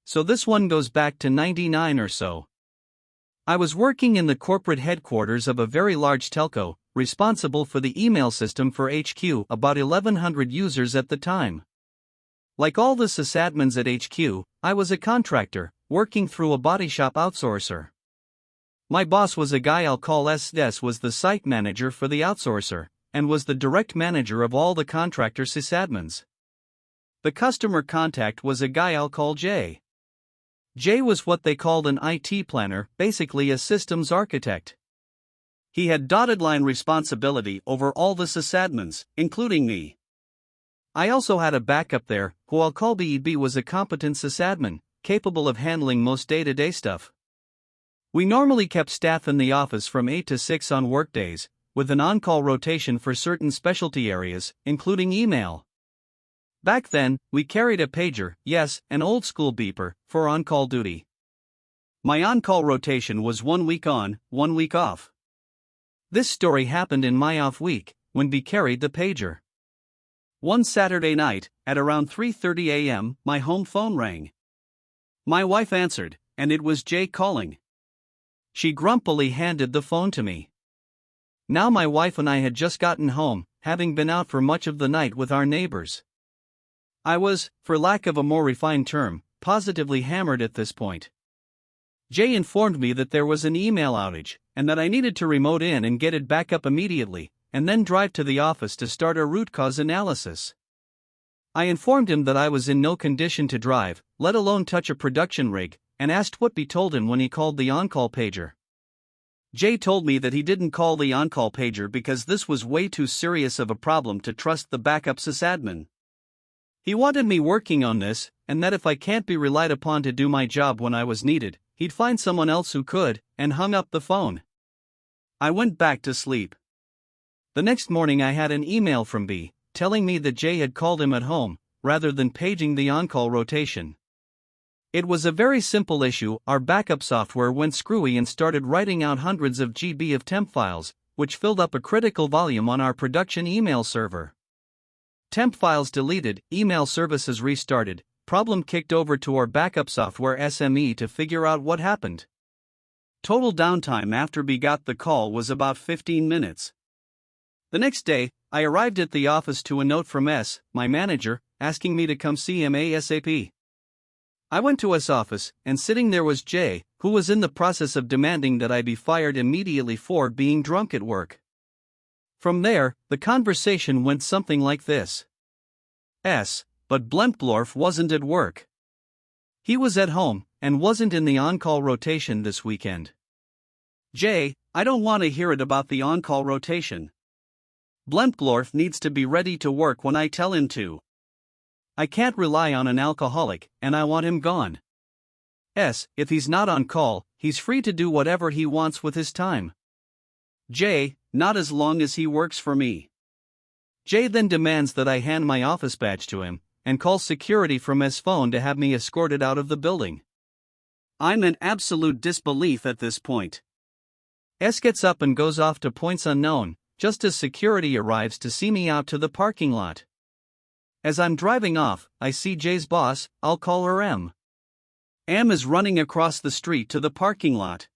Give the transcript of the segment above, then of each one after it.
so this one goes back to 99 or so. I was working in the corporate headquarters of a very large telco, responsible for the email system for HQ, about 1100 users at the time. Like all the sysadmins at HQ, I was a contractor, working through a body shop outsourcer. My boss was a guy I'll call S. Was the site manager for the outsourcer, and was the direct manager of all the contractor sysadmins. The customer contact was a guy I'll call J. J was what they called an IT planner, basically a systems architect. He had dotted line responsibility over all the sysadmins, including me. I also had a backup there, who I'll call BEB, was a competent sysadmin, capable of handling most day-to-day stuff. We normally kept staff in the office from 8 to 6 on workdays, with an on-call rotation for certain specialty areas, including email. Back then, we carried a pager, yes, an old-school beeper, for on-call duty. My on-call rotation was 1 week on, 1 week off. This story happened in my off week, when B carried the pager. One Saturday night, at around 3:30 a.m., my home phone rang. My wife answered, and it was Jay calling. She grumpily handed the phone to me. Now my wife and I had just gotten home, having been out for much of the night with our neighbors. I was, for lack of a more refined term, positively hammered at this point. Jay informed me that there was an email outage, and that I needed to remote in and get it back up immediately, and then drive to the office to start a root cause analysis. I informed him that I was in no condition to drive, let alone touch a production rig, and asked what B told him when he called the on-call pager. Jay told me that he didn't call the on-call pager because this was way too serious of a problem to trust the backup sysadmin. He wanted me working on this, and that if I can't be relied upon to do my job when I was needed, he'd find someone else who could, and hung up the phone. I went back to sleep. The next morning I had an email from B, telling me that Jay had called him at home, rather than paging the on-call rotation. It was a very simple issue. Our backup software went screwy and started writing out hundreds of GB of temp files, which filled up a critical volume on our production email server. Temp files deleted, email services restarted, problem kicked over to our backup software SME to figure out what happened. Total downtime after B got the call was about 15 minutes. The next day, I arrived at the office to a note from S, my manager, asking me to come see him ASAP. I went to S office, and sitting there was Jay, who was in the process of demanding that I be fired immediately for being drunk at work. From there, the conversation went something like this. But Blempdorf wasn't at work. He was at home, and wasn't in the on-call rotation this weekend. Jay, I don't want to hear it about the on-call rotation. Blempdorf needs to be ready to work when I tell him to. I can't rely on an alcoholic, and I want him gone. If he's not on call, he's free to do whatever he wants with his time. Jay, not as long as he works for me. Jay then demands that I hand my office badge to him, and calls security from his phone to have me escorted out of the building. I'm in absolute disbelief at this point. S gets up and goes off to points unknown, just as security arrives to see me out to the parking lot. As I'm driving off, I see Jay's boss, I'll call her M. M is running across the street to the parking lot.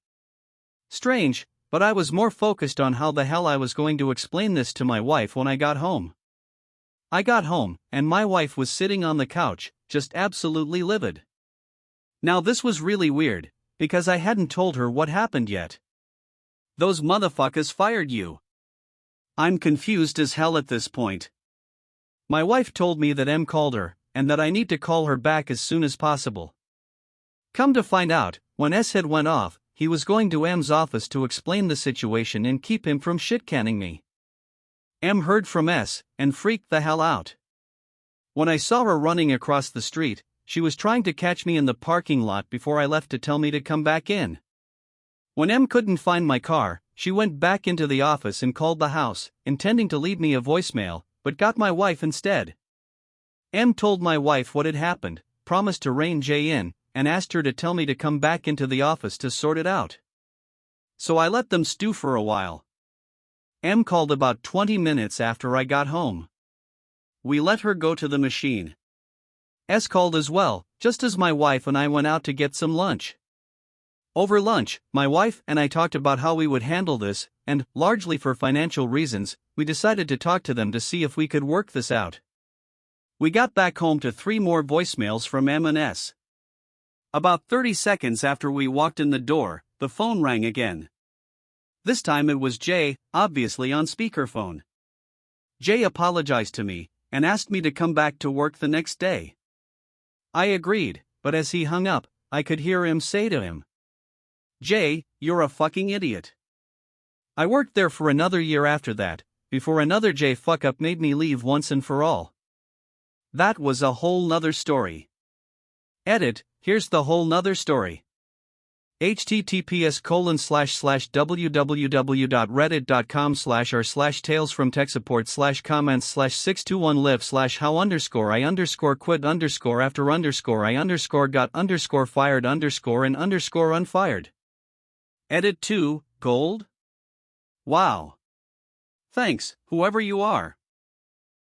Strange, but I was more focused on how the hell I was going to explain this to my wife when I got home. I got home, and my wife was sitting on the couch, just absolutely livid. Now this was really weird, because I hadn't told her what happened yet. Those motherfuckers fired you. I'm confused as hell at this point. My wife told me that M called her, and that I need to call her back as soon as possible. Come to find out, when S had went off, he was going to M's office to explain the situation and keep him from shit-canning me. M heard from S, and freaked the hell out. When I saw her running across the street, she was trying to catch me in the parking lot before I left to tell me to come back in. When M couldn't find my car, she went back into the office and called the house, intending to leave me a voicemail, but got my wife instead. M told my wife what had happened, promised to rein Jay in, and asked her to tell me to come back into the office to sort it out. So I let them stew for a while. M called about 20 minutes after I got home. We let her go to the machine. S called as well, just as my wife and I went out to get some lunch. Over lunch, my wife and I talked about how we would handle this, and, largely for financial reasons, we decided to talk to them to see if we could work this out. We got back home to 3 more voicemails from M&S. About 30 seconds after we walked in the door, the phone rang again. This time it was Jay, obviously on speakerphone. Jay apologized to me and asked me to come back to work the next day. I agreed, but as he hung up, I could hear him say to him, "Jay, you're a fucking idiot." I worked there for another year after that, before another Jay fuck-up made me leave once and for all. That was a whole nother story. Edit, here's the whole nother story. https://www.reddit.com/r/tales from tech support/comments/621live/how_I_got_quit_I_and_got_unfired. Edit 2, Gold? Wow. Thanks, whoever you are.